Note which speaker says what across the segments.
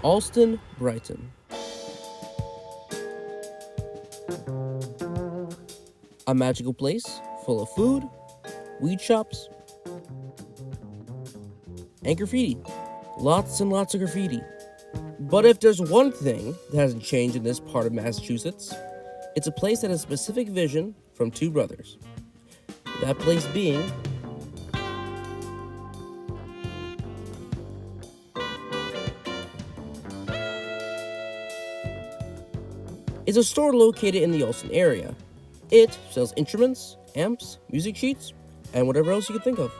Speaker 1: Allston, Brighton. A magical place full of food, weed shops, and graffiti. Lots and lots of graffiti. But if there's one thing that hasn't changed in this part of Massachusetts, it's a place that has a specific vision from two brothers. That place being is a store located in the Allston area. It sells instruments, amps, music sheets, and whatever else you can think of.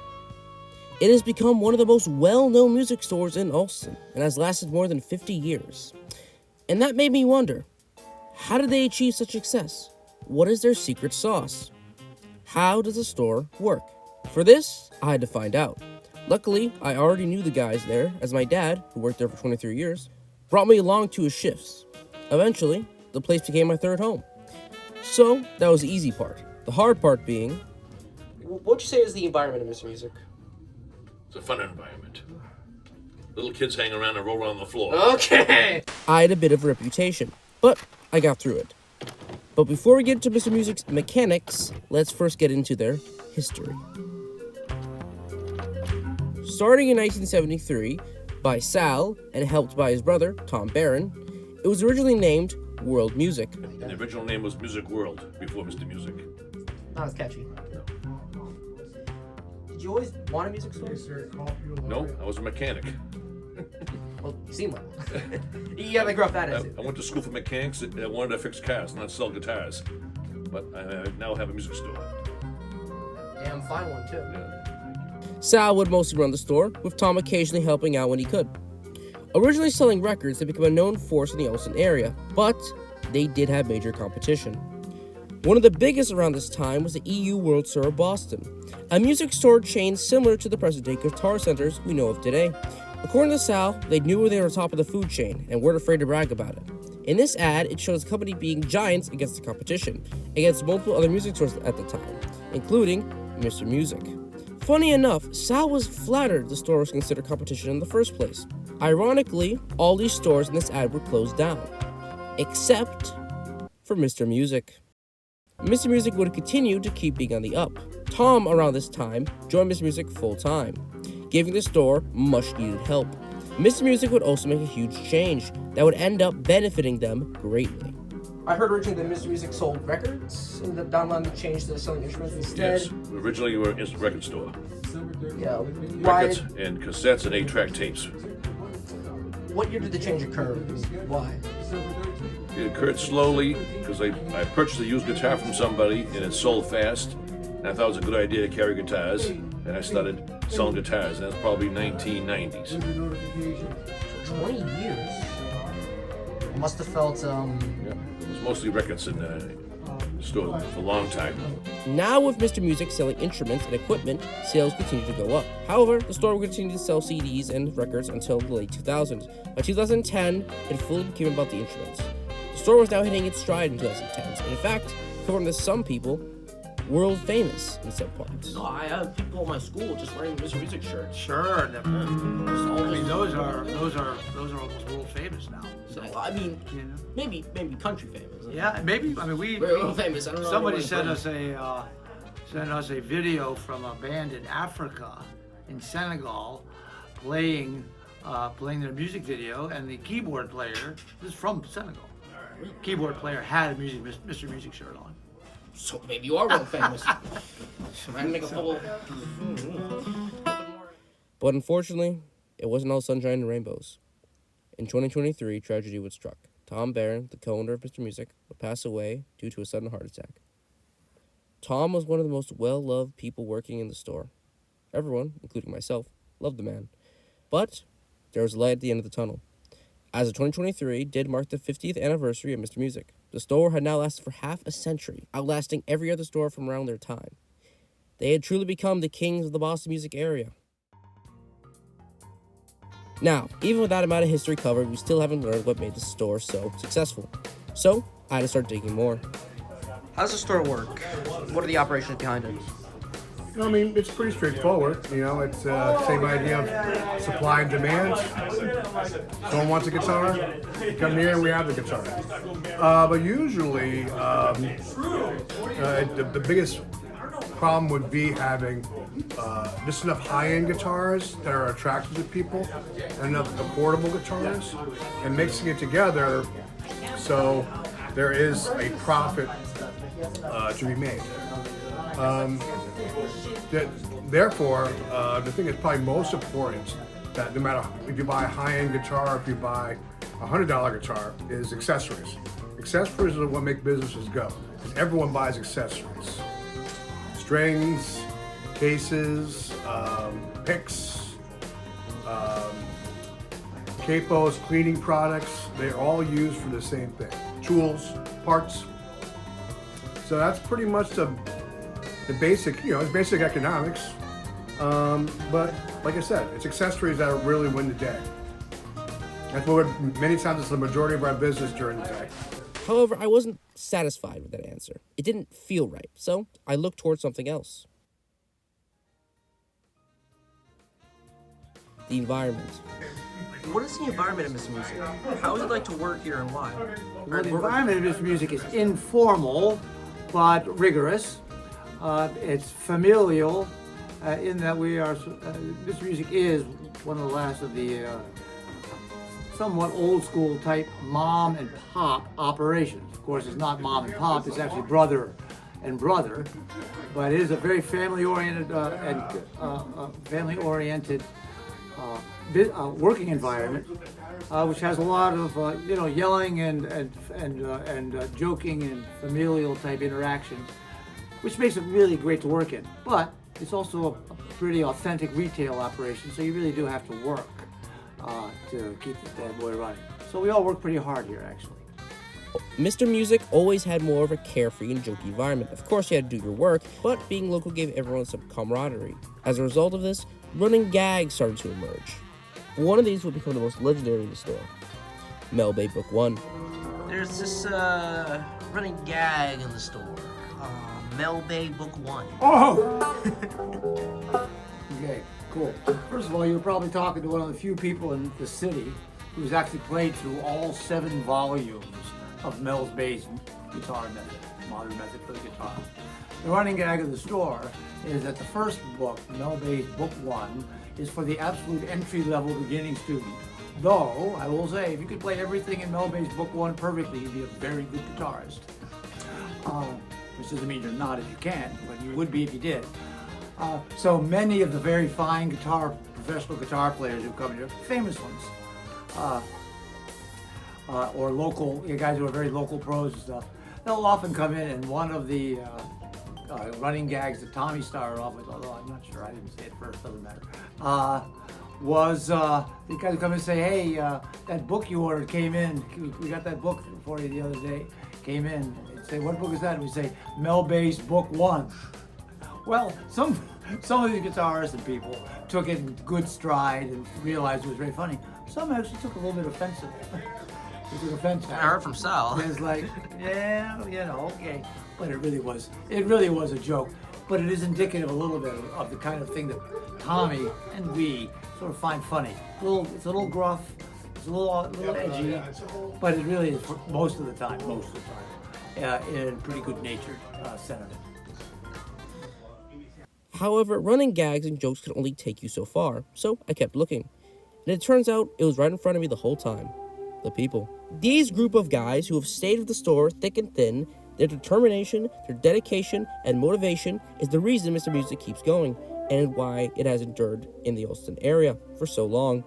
Speaker 1: It has become one of the most well-known music stores in Allston and has lasted more than 50 years. And that made me wonder, how did they achieve such success? What is their secret sauce? How does the store work? For this, I had to find out. Luckily, I already knew the guys there, as my dad, who worked there for 23 years, brought me along to his shifts. Eventually, the place became my third home. So, that was the easy part. The hard part being... What'd you say is the environment of Mr. Music?
Speaker 2: It's a fun environment. Little kids hang around and roll around the floor.
Speaker 1: Okay! I had a bit of a reputation, but I got through it. But before we get into Mr. Music's mechanics, let's first get into their history. Starting in 1973 by Sal and helped by his brother, Tom Barron, it was originally named World Music.
Speaker 2: And the original name was Music World before Mr. Music.
Speaker 1: Not as catchy.
Speaker 2: No.
Speaker 1: Did you always want a music store?
Speaker 2: No, I was a mechanic.
Speaker 1: Well, you seem like you gotta grow up that
Speaker 2: I went to school for mechanics and I wanted to fix cars, not sell guitars. But I now have a music store.
Speaker 1: Damn fine one, too.
Speaker 2: Yeah.
Speaker 1: Sal would mostly run the store, with Tom occasionally helping out when he could. Originally selling records, they became a known force in the Allston area, but they did have major competition. One of the biggest around this time was the EU World Store of Boston, a music store chain similar to the present-day guitar centers we know of today. According to Sal, they knew they were top of the food chain and weren't afraid to brag about it. In this ad, it shows the company being giants against the competition, against multiple other music stores at the time, including Mr. Music. Funny enough, Sal was flattered the store was considered competition in the first place. Ironically, all these stores in this ad were closed down, except for Mr. Music. Mr. Music would continue to keep being on the up. Tom, around this time, joined Mr. Music full-time, giving the store much-needed help. Mr. Music would also make a huge change that would end up benefiting them greatly. I heard originally that Mr. Music sold records, and that down the line they changed to selling instruments instead.
Speaker 2: Yes, originally we were a record store.
Speaker 1: Yeah,
Speaker 2: Records and cassettes and 8-track tapes.
Speaker 1: What year did the change occur? Why?
Speaker 2: It occurred slowly because I purchased a used guitar from somebody and it sold fast. And I thought it was a good idea to carry guitars. And I started selling guitars. And that's probably 1990s.
Speaker 1: So 20 years? You must have felt,
Speaker 2: Yeah, it was mostly records in the store for a long time.
Speaker 1: Now with Mr. Music selling instruments and equipment, sales continue to go up. However, the store will continue to sell CDs and records until the late 2000s. By 2010, it fully became about the instruments. The store was now hitting its stride in 2010s, and in fact, according to some people, world famous in some parts.
Speaker 3: No, I have people at my school just wearing Mr. Music shirts.
Speaker 4: Sure, I mean those are almost world famous now.
Speaker 3: So, I mean,
Speaker 4: You know?
Speaker 3: maybe country famous.
Speaker 4: Yeah, maybe. I mean,
Speaker 3: We're world famous. I don't know.
Speaker 4: somebody
Speaker 3: anybody
Speaker 4: sent us a video from a band in Africa, in Senegal, playing their music video, and the keyboard player is from Senegal. Keyboard player had a Mr. Music shirt on.
Speaker 3: So maybe you are world famous. I can make a full.
Speaker 1: But unfortunately, it wasn't all sunshine and rainbows. In 2023, tragedy would struck. Tom Barron, the co-owner of Mr. Music, would pass away due to a sudden heart attack. Tom was one of the most well-loved people working in the store. Everyone, including myself, loved the man. But there was light at the end of the tunnel. As of 2023 did mark the 50th anniversary of Mr. Music. The store had now lasted for half a century, outlasting every other store from around their time. They had truly become the kings of the Boston music area. Now, even with that amount of history covered, we still haven't learned what made the store so successful. So, I had to start digging more. How does the store work? What are the operations behind it?
Speaker 5: I mean, it's pretty straightforward. It's same idea of supply and demand. Someone wants a guitar, come here and we have the guitar. But usually, the biggest problem would be having just enough high-end guitars that are attractive to people, and enough affordable guitars, and mixing it together so there is a profit to be made. Therefore, the thing that's probably most important, that no matter if you buy a high-end guitar, if you buy a $100 guitar, is accessories. Accessories are what make businesses go, because everyone buys accessories. Strings, cases, picks, capos, cleaning products, they're all used for the same thing. Tools, parts. So that's pretty much the basic, it's basic economics. But like I said, it's accessories that really win the day. That's what many times it's the majority of our business during the day.
Speaker 1: However, I wasn't satisfied with that answer. It didn't feel right, so I looked towards something else. The environment.
Speaker 6: What is the environment of Mr. Music? How is it like to work here and why?
Speaker 4: Well, the environment of Mr. Music is informal, but rigorous. It's familial in that we are, Mr. Music is one of the last of the somewhat old school type mom and pop operations. Of course, it's not mom and pop, it's actually brother and brother, but it is a very family-oriented working environment, which has a lot of yelling and joking and familial type interactions, which makes it really great to work in. But it's also a pretty authentic retail operation, so you really do have to work to keep the bad boy running. So we all work pretty hard here, actually.
Speaker 1: Mr. Music always had more of a carefree and jokey environment. Of course, you had to do your work, but being local gave everyone some camaraderie. As a result of this, running gags started to emerge. One of these would become the most legendary in the store. Mel Bay Book 1.
Speaker 6: There's this running gag in the store. Mel Bay Book 1.
Speaker 4: Oh! Okay, cool. First of all, you're probably talking to one of the few people in the city who's actually played through all 7 volumes of Mel Bay's guitar method, modern method for the guitar. The running gag of the store is that the first book, Mel Bay's Book 1, is for the absolute entry-level beginning student. Though, I will say, if you could play everything in Mel Bay's Book 1 perfectly, you'd be a very good guitarist. Which doesn't mean you're not if you can't, but you would be if you did. So many of the very fine professional guitar players who come here, famous ones, or local, guys who are very local pros and stuff, they'll often come in, and one of the running gags that Tommy started off with, although I'm not sure, I didn't say it first, doesn't matter, was the guys who come in and say, hey, that book you ordered came in, we got that book for you the other day, came in. They'd say, what book is that? And we say, Mel Bay's Book 1. Well, some of these guitarists and people took it in good stride and realized it was very funny. Some actually took a little bit offensive. They took offense.
Speaker 6: I heard from Sal.
Speaker 4: It's like, yeah, okay. But it really was a joke. But it is indicative a little bit of the kind of thing that Tommy and we sort of find funny. It's a little gruff, it's a little edgy, but it really is most of the time, in a pretty good-natured sentiment.
Speaker 1: However, running gags and jokes could only take you so far, so I kept looking. And it turns out it was right in front of me the whole time. The people. These group of guys who have stayed with the store thick and thin, their determination, their dedication, and motivation is the reason Mr. Music keeps going, and why it has endured in the Olston area for so long.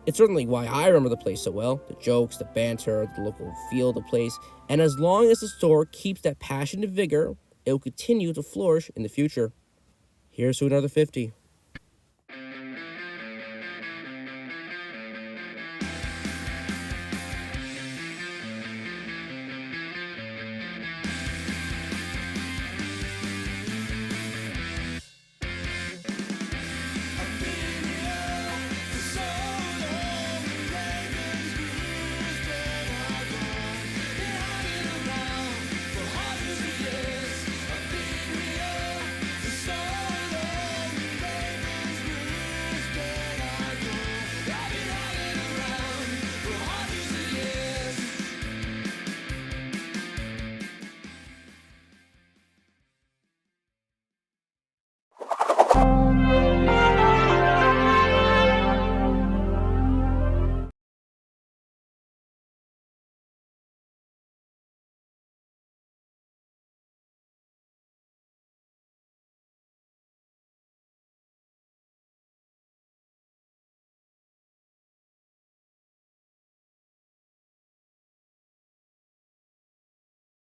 Speaker 1: It's certainly why I remember the place so well. The jokes, the banter, the local feel of the place. And as long as the store keeps that passion and vigor, it will continue to flourish in the future. Here's to another 50.
Speaker 7: So